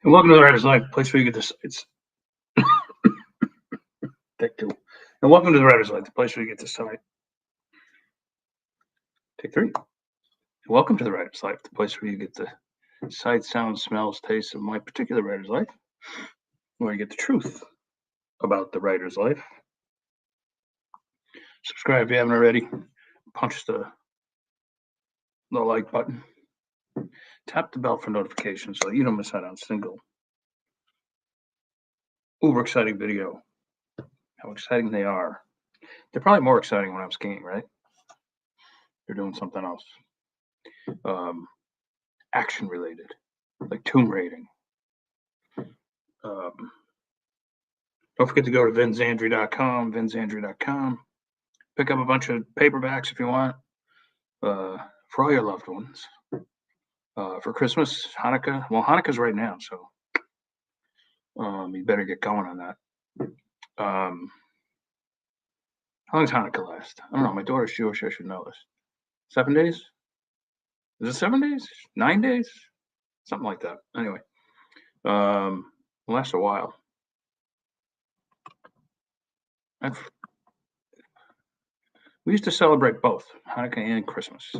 And welcome to the Writer's Life, place where you get the sights. Take two. And welcome to the Writer's Life, the place where you get the sight. Take three. And welcome to the Writer's Life, the place where you get the sights, sounds, smells, tastes of my particular writer's life, where you get the truth about the writer's life. Subscribe if you haven't already. Punch the like button. Tap the bell for notifications so you don't miss out on a single uber exciting video. How exciting they are. They're probably more exciting when I'm skiing, right? They're doing something else. Action related, like tomb raiding. Don't forget to go to vinzandri.com. Pick up a bunch of paperbacks if you want, for all your loved ones. For Christmas, Hanukkah. Well, Hanukkah's right now, so you better get going on that. How long does Hanukkah last? I don't know. My daughter's Jewish. I should know this. 7 days? Is it 7 days? 9 days? Something like that. Anyway, it lasts a while. We used to celebrate both Hanukkah and Christmas.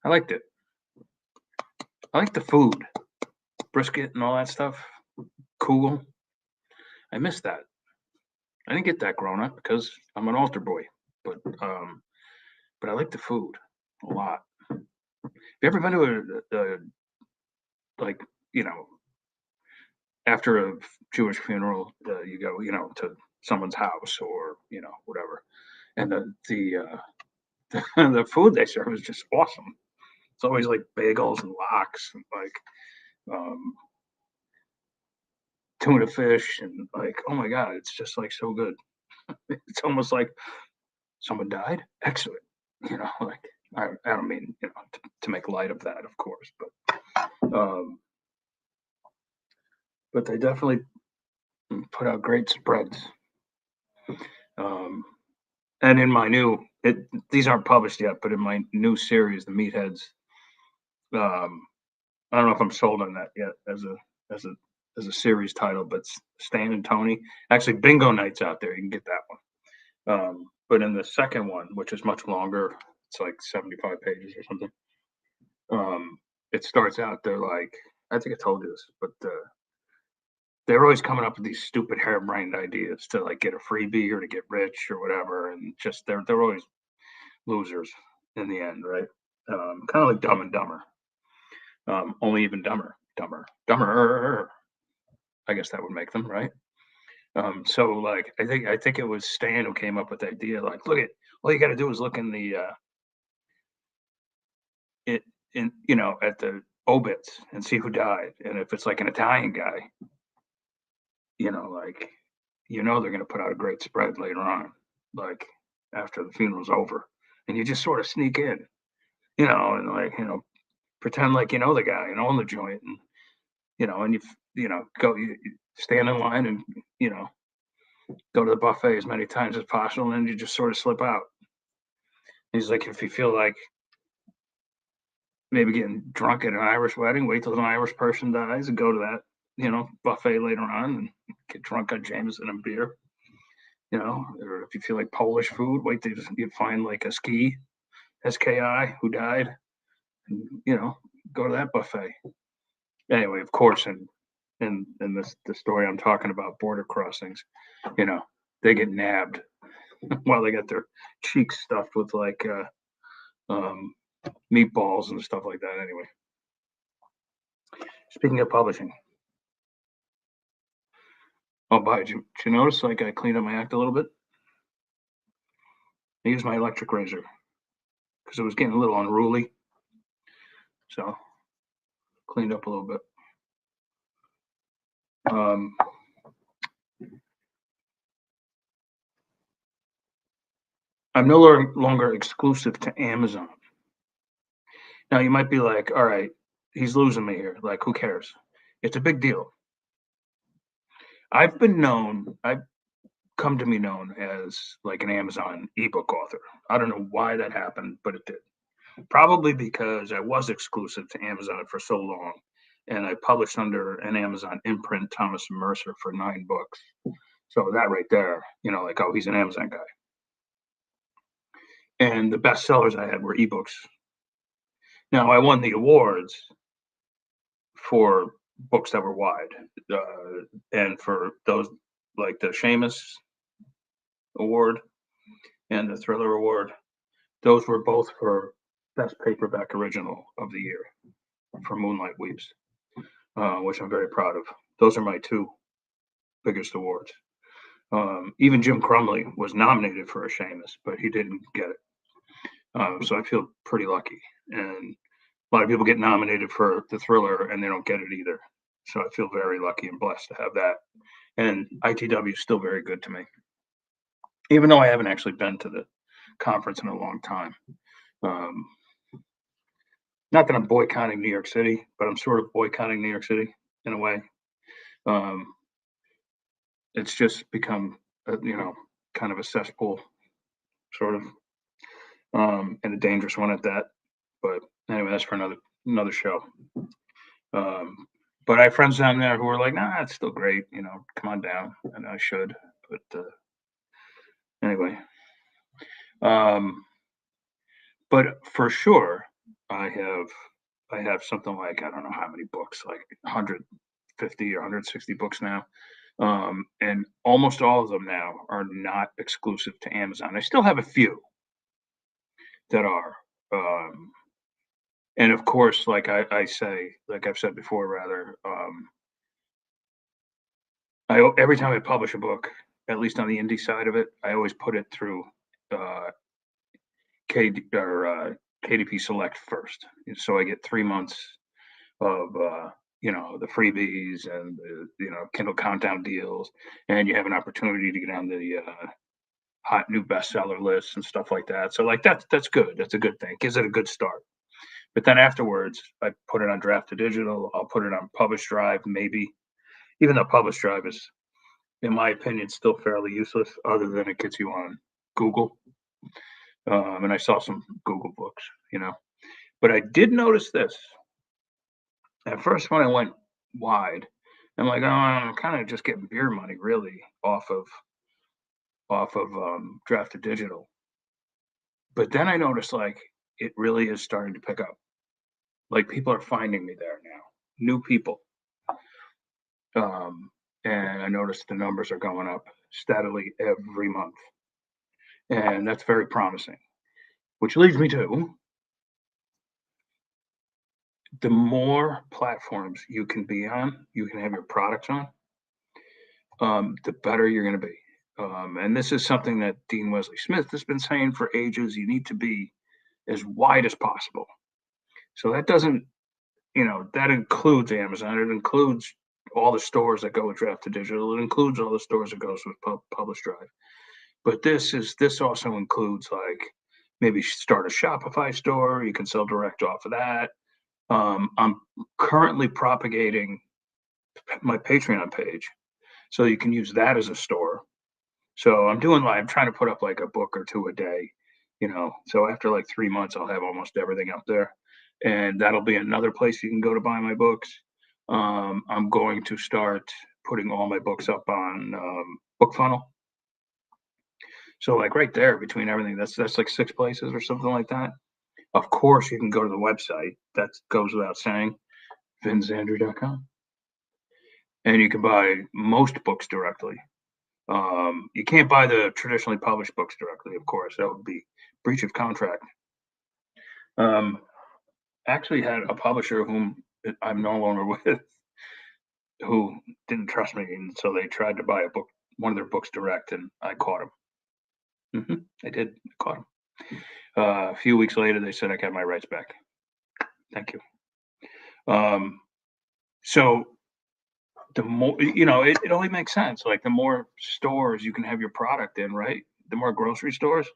I liked it. I liked the food, brisket and all that stuff. Cool. I miss that. I didn't get that growing up because I'm an altar boy, but I like the food a lot. Have you ever been to a like after a Jewish funeral, you go to someone's house or whatever, and the food they serve is just awesome. It's always like bagels and lox and like tuna fish and like, oh my god, it's just like so good. It's almost like someone died. Excellent. Like I don't mean to make light of that, of course, but they definitely put out great spreads. And in my these aren't published yet, but in my new series, the Meatheads, I don't know if I'm sold on that yet as a series title, but Stan and Tony, actually Bingo Night's out there. You can get that one. But in the second one, which is much longer, it's like 75 pages or something. It starts out, they're like, I think I told you this, but they're always coming up with these stupid harebrained ideas to like get a freebie or to get rich or whatever, and just they're always losers in the end, right? Kind of like Dumb and Dumber, only even dumber. I guess that would make them right. So like I think it was Stan who came up with the idea. Like, look at all you got to do is look in the it in at the obits and see who died, and if it's like an Italian guy, like they're going to put out a great spread later on, like after the funeral's over, and you just sort of sneak in, and like pretend like the guy and own the joint, and and you stand in line and go to the buffet as many times as possible, and then you just sort of slip out. He's like, if you feel like maybe getting drunk at an Irish wedding, wait till an Irish person dies and go to that buffet later on and get drunk on Jameson and beer. Or if you feel like Polish food, wait till you find like a SKI who died, and go to that buffet. Anyway, of course, in the story I'm talking about, border crossings, they get nabbed while they got their cheeks stuffed with like meatballs and stuff like that. Anyway, speaking of publishing, did you notice like I cleaned up my act a little bit? I used my electric razor because it was getting a little unruly, so cleaned up a little bit. I'm no longer exclusive to Amazon. Now you might be like, all right, he's losing me here. Like, who cares? It's a big deal. I've come to be known as like an Amazon ebook author. I don't know why that happened, but it did. Probably because I was exclusive to Amazon for so long, and I published under an Amazon imprint, Thomas and Mercer, for 9 books. So that right there, like, oh, he's an Amazon guy. And the best sellers I had were ebooks. Now I won the awards for books that were wide, and for those, like the Seamus Award and the Thriller Award, those were both for best paperback original of the year for Moonlight Weeps, which I'm very proud of. Those are my 2 biggest awards. Even Jim Crumley was nominated for a Seamus, but he didn't get it. So I feel pretty lucky. And a lot of people get nominated for the Thriller and they don't get it either. So I feel very lucky and blessed to have that. And ITW is still very good to me, even though I haven't actually been to the conference in a long time. Not that I'm boycotting New York City, but I'm sort of boycotting New York City in a way. It's just become, kind of a cesspool, sort of, and a dangerous one at that. But anyway, that's for another show. But I have friends down there who are like, nah, it's still great. Come on down, and I should. But anyway, but for sure, I have something like, I don't know how many books, like 150 or 160 books now. And almost all of them now are not exclusive to Amazon. I still have a few that are. And of course, like I've said before, rather, every time I publish a book, at least on the indie side of it, I always put it through KDP Select first, so I get 3 months of the freebies and the Kindle Countdown deals, and you have an opportunity to get on the hot new bestseller lists and stuff like that. So like that's good. That's a good thing. Gives it a good start. But then afterwards, I put it on Draft to Digital. I'll put it on Publish Drive, maybe. Even though Publish Drive is, in my opinion, still fairly useless, other than it gets you on Google. And I saw some Google books, But I did notice this. At first, when I went wide, I'm like, oh, I'm kind of just getting beer money, really, off of Draft to Digital. But then I noticed, like, it really is starting to pick up. Like, people are finding me there now, new people. And I noticed the numbers are going up steadily every month. And that's very promising, which leads me to the more platforms you can be on, you can have your products on, the better you're going to be. And this is something that Dean Wesley Smith has been saying for ages. You need to be as wide as possible. So that doesn't, that includes Amazon. It includes all the stores that go with Draft to Digital. It includes all the stores that goes with Publish Drive. But this also includes, like, maybe start a Shopify store. You can sell direct off of that. I'm currently propagating my Patreon page, so you can use that as a store. So I'm trying to put up like a book or two a day, So after like 3 months, I'll have almost everything up there, and that'll be another place you can go to buy my books. I'm going to start putting all my books up on BookFunnel. So like right there between everything, that's like 6 places or something like that. Of course, you can go to the website. That goes without saying, vinzandri.com. And you can buy most books directly. You can't buy the traditionally published books directly, of course. That would be breach of contract. Actually had a publisher whom I'm no longer with, who didn't trust me, and so they tried to buy one of their books direct, and I caught them. I did. I caught them. A few weeks later, they said I got my rights back. Thank you. So the more, it only makes sense. Like, the more stores you can have your product in, right? The more grocery stores,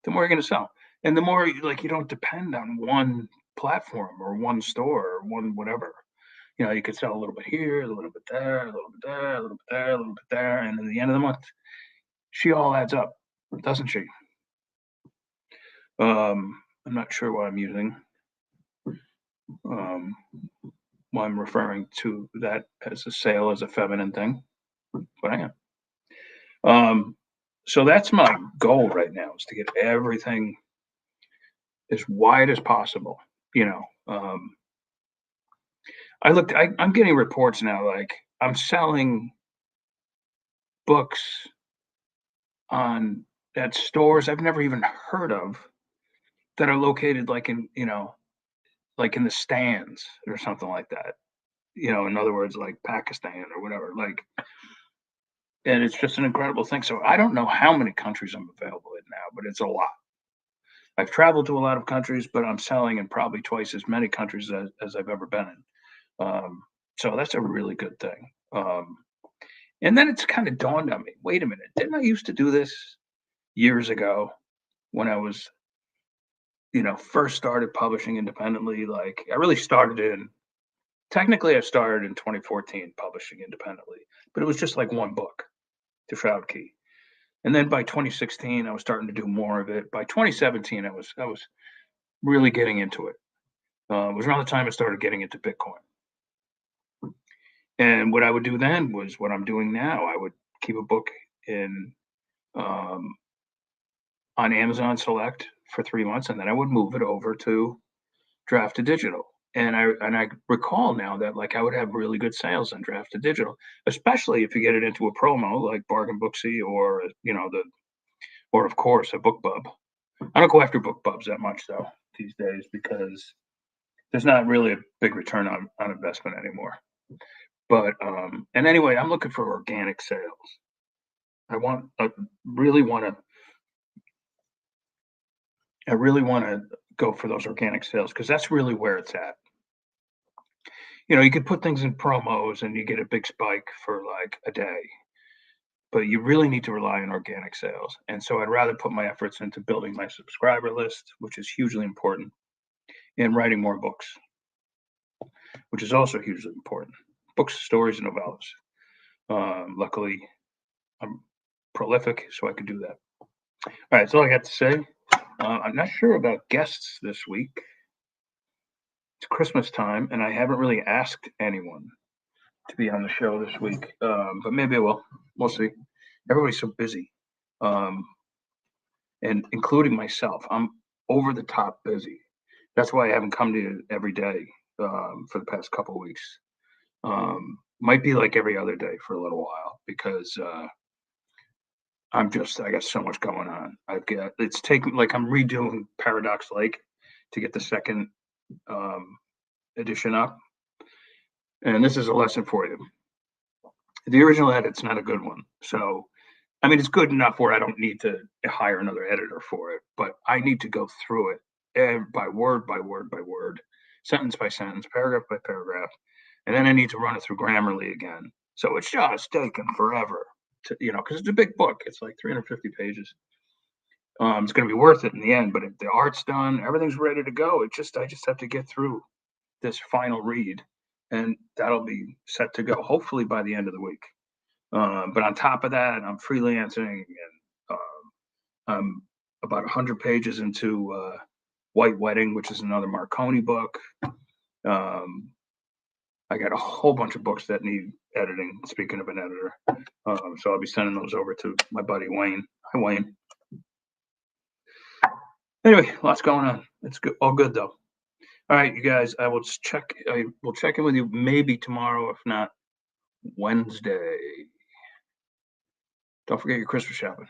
the more you're going to sell. And the more, you don't depend on one platform or one store or one whatever. You could sell a little bit here, a little bit there, a little bit there, a little bit there, a little bit there. And at the end of the month, she all adds up, doesn't she? I'm not sure what I'm using. why I'm referring to that as a sale as a feminine thing, but I am. Um, so that's my goal right now is to get everything as wide as possible. You know, I'm getting reports now like I'm selling books on at stores I've never even heard of that are located like in, like in the stands or something like that. In other words, like Pakistan or whatever. Like, and it's just an incredible thing. So I don't know how many countries I'm available in now, but it's a lot. I've traveled to a lot of countries, but I'm selling in probably twice as many countries as I've ever been in. So that's a really good thing. And then it's kind of dawned on me, wait a minute, didn't I used to do this years ago when I was, first started publishing independently? Like I really started in technically I started in 2014 publishing independently, but it was just like one book, to Shroud Key. And then by 2016, I was starting to do more of it. By 2017, I was really getting into it. It was around the time I started getting into Bitcoin. And what I would do then was what I'm doing now. I would keep a book in um, on Amazon Select for 3 months, and then I would move it over to Draft to Digital. And I recall now that like I would have really good sales on Draft to Digital, especially if you get it into a promo like Bargain Booksy or or of course a BookBub. I don't go after BookBubs that much though these days because there's not really a big return on investment anymore. But and anyway, I'm looking for organic sales. I really want to I really want to go for those organic sales because that's really where it's at. You could put things in promos and you get a big spike for like a day, but you really need to rely on organic sales. And so I'd rather put my efforts into building my subscriber list, which is hugely important, and writing more books, which is also hugely important. Books, stories, and novellas. Luckily, I'm prolific, so I could do that. All right, that's all I got to say. I'm not sure about guests this week. It's Christmas time, and I haven't really asked anyone to be on the show this week, but maybe I will. We'll see. Everybody's so busy, um, and including myself. I'm over the top busy. That's why I haven't come to you every day for the past couple of weeks. Might be like every other day for a little while because I got so much going on. It's taking like I'm redoing Paradox Lake to get the second um, edition up, and this is a lesson for you. The original edit's not a good one, so I mean it's good enough where I don't need to hire another editor for it, but I need to go through it by word by word by word, sentence by sentence, paragraph by paragraph, and then I need to run it through Grammarly again. So it's just taken forever because it's a big book. It's like 350 pages. It's going to be worth it in the end. But if the art's done, everything's ready to go. I just have to get through this final read, and that'll be set to go hopefully by the end of the week. But on top of that, I'm freelancing, and I'm about 100 pages into White Wedding, which is another Marconi book. I got a whole bunch of books that need editing. Speaking of an editor, so I'll be sending those over to my buddy Wayne. Hi, Wayne. Anyway, lots going on. It's good, all good though. All right, you guys. I will check. I will check in with you maybe tomorrow, if not Wednesday. Don't forget your Christmas shopping.